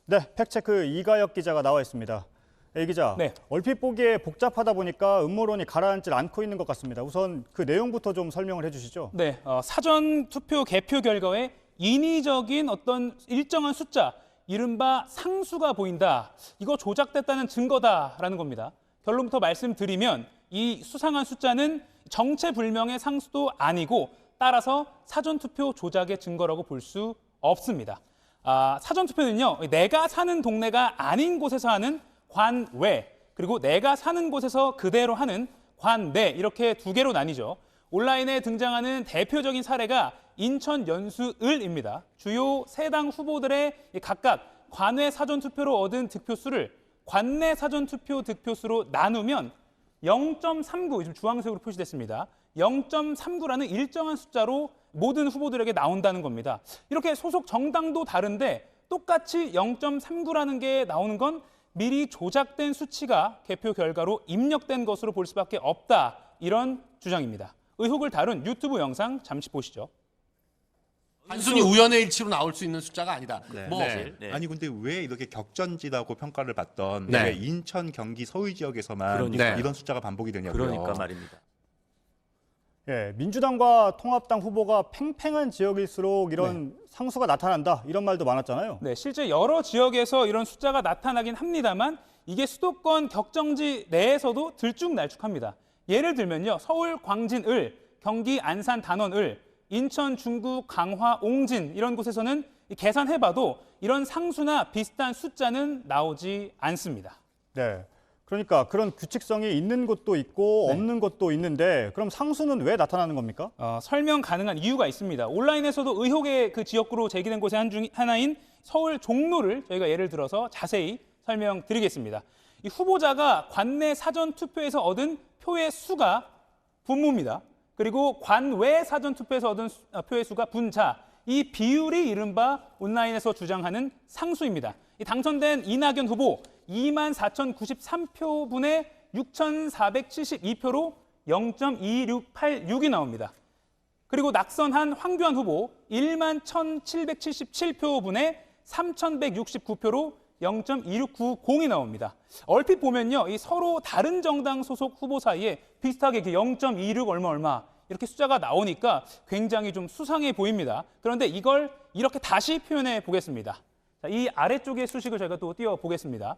네, 팩트체크 이가혁 기자가 나와 있습니다. 이 기자, 네. 얼핏 보기에 복잡하다 보니까 음모론이 가라앉질 않고 있는 것 같습니다. 우선 그 내용부터 좀 설명을 해주시죠. 네, 사전 투표 개표 결과에 인위적인 어떤 일정한 숫자, 이른바 상수가 보인다. 이거 조작됐다는 증거다라는 겁니다. 결론부터 말씀드리면 이 수상한 숫자는 정체불명의 상수도 아니고 따라서 사전 투표 조작의 증거라고 볼 수 없습니다. 사전 투표는요, 내가 사는 동네가 아닌 곳에서 하는 관외, 그리고 내가 사는 곳에서 그대로 하는 관내, 이렇게 두 개로 나뉘죠. 온라인에 등장하는 대표적인 사례가 인천 연수을입니다. 주요 세 당 후보들의 각각 관외 사전 투표로 얻은 득표수를 관내 사전 투표 득표수로 나누면 0.39, 지금 주황색으로 표시됐습니다. 0.39라는 일정한 숫자로 모든 후보들에게 나온다는 겁니다. 이렇게 소속 정당도 다른데 똑같이 0.39라는 게 나오는 건 미리 조작된 수치가 개표 결과로 입력된 것으로 볼 수밖에 없다. 이런 주장입니다. 의혹을 다룬 유튜브 영상 잠시 보시죠. 단순히 우연의 일치로 나올 수 있는 숫자가 아니다. 아니 근데 왜 이렇게 격전지라고 평가를 받던 네. 왜 인천, 경기, 서울 지역에서만 그러니까. 이런 숫자가 반복이 되냐고요. 그러니까 말입니다. 예, 민주당과 통합당 후보가 팽팽한 지역일수록 이런 상수가 나타난다. 이런 말도 많았잖아요. 네, 실제 여러 지역에서 이런 숫자가 나타나긴 합니다만 이게 수도권 격정지 내에서도 들쭉날쭉합니다. 예를 들면요, 서울 광진을, 경기 안산 단원을, 인천 중구 강화 옹진 이런 곳에서는 계산해봐도 이런 상수나 비슷한 숫자는 나오지 않습니다. 네, 그러니까 그런 규칙성이 있는 곳도 있고 없는 곳도 있는데 그럼 상수는 왜 나타나는 겁니까? 설명 가능한 이유가 있습니다. 온라인에서도 의혹의 그 지역구로 제기된 곳의 하나인 서울 종로를 저희가 예를 들어서 자세히 설명드리겠습니다. 이 후보자가 관내 사전 투표에서 얻은 표의 수가 분모입니다. 그리고 관외 사전 투표에서 얻은 표의 수가 분자. 이 비율이 이른바 온라인에서 주장하는 상수입니다. 이 당선된 이낙연 후보 24,093표분의 6,472표로 0.2686이 나옵니다. 그리고 낙선한 황교안 후보 11,777표분의 3,169표로 0.2690이 나옵니다. 얼핏 보면요, 이 서로 다른 정당 소속 후보 사이에 비슷하게 0.26 얼마 이렇게 숫자가 나오니까 굉장히 좀 수상해 보입니다. 그런데 이걸 이렇게 다시 표현해 보겠습니다. 자, 이 아래쪽의 수식을 저희가 또 띄워 보겠습니다.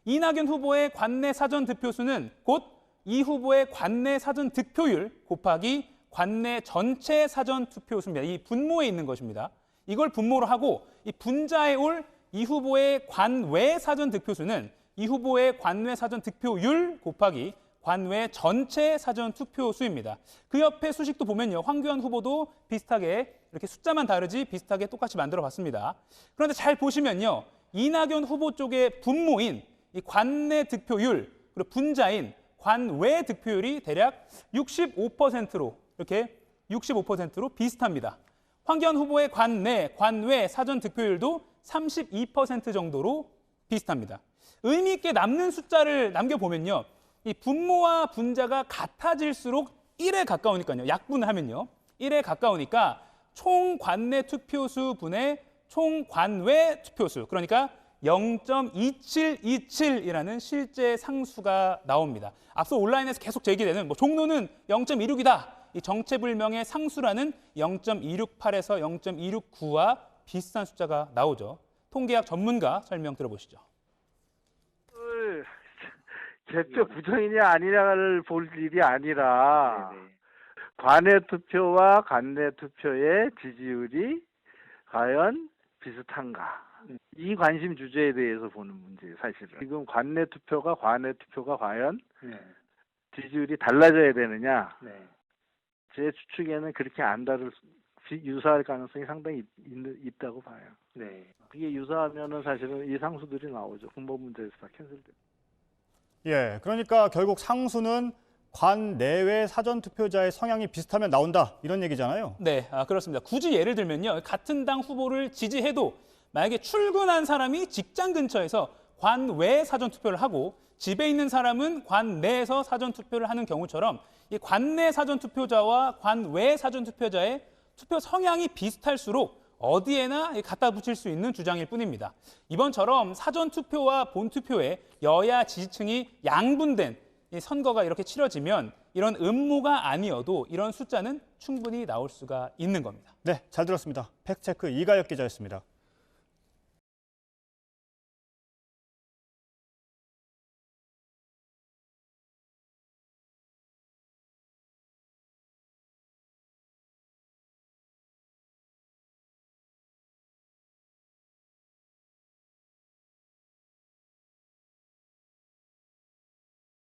이낙연 후보의 관내 사전 득표수는 곧 이 후보의 관내 사전 득표율 곱하기 관내 전체 사전 투표수입니다. 이 분모에 있는 것입니다. 이걸 분모로 하고 이 분자에 올 이 후보의 관외 사전 득표수는 이 후보의 관외 사전 득표율 곱하기 관외 전체 사전 투표수입니다. 그 옆에 수식도 보면요, 황교안 후보도 비슷하게 이렇게 숫자만 다르지 비슷하게 똑같이 만들어 봤습니다. 그런데 잘 보시면요, 이낙연 후보 쪽의 분모인 이 관내 득표율 그리고 분자인 관외 득표율이 대략 65%로 이렇게 65%로 비슷합니다. 황교안 후보의 관외 사전 득표율도 32% 정도로 비슷합니다. 의미 있게 남는 숫자를 남겨보면요, 이 분모와 분자가 같아질수록 1에 가까우니까요. 약분을 하면요, 1에 가까우니까 총 관내 투표수 분의 총 관외 투표수, 그러니까 0.2727이라는 실제 상수가 나옵니다. 앞서 온라인에서 계속 제기되는 종로는 0.26이다. 이 정체불명의 상수라는 0.268에서 0.269와 비슷한 숫자가 나오죠. 통계학 전문가 설명 들어보시죠. 개표 부정이냐 아니냐를 볼 일이 아니라 관외 투표와 관내 투표의 지지율이 과연 비슷한가, 이 관심 주제에 대해서 보는 문제예요. 사실은 지금 관내 투표가 관외 투표가 과연 지지율이 달라져야 되느냐, 제 추측에는 그렇게 안 다를 유사할 가능성이 상당히 있다고 봐요. 그게 유사하면은 사실은 이 상수들이 나오죠. 근본 문제에서 다 캔슬돼요. 예, 그러니까 결국 상수는 관 내외 사전 투표자의 성향이 비슷하면 나온다 이런 얘기잖아요. 네, 그렇습니다. 굳이 예를 들면요, 같은 당 후보를 지지해도 만약에 출근한 사람이 직장 근처에서 관외 사전 투표를 하고 집에 있는 사람은 관내에서 사전 투표를 하는 경우처럼 이 관내 사전 투표자와 관외 사전 투표자의 투표 성향이 비슷할수록 어디에나 갖다 붙일 수 있는 주장일 뿐입니다. 이번처럼 사전 투표와 본 투표에 여야 지지층이 양분된 이 선거가 이렇게 치러지면 이런 음모가 아니어도 이런 숫자는 충분히 나올 수가 있는 겁니다. 네, 잘 들었습니다. 팩트체크 이가혁 기자였습니다.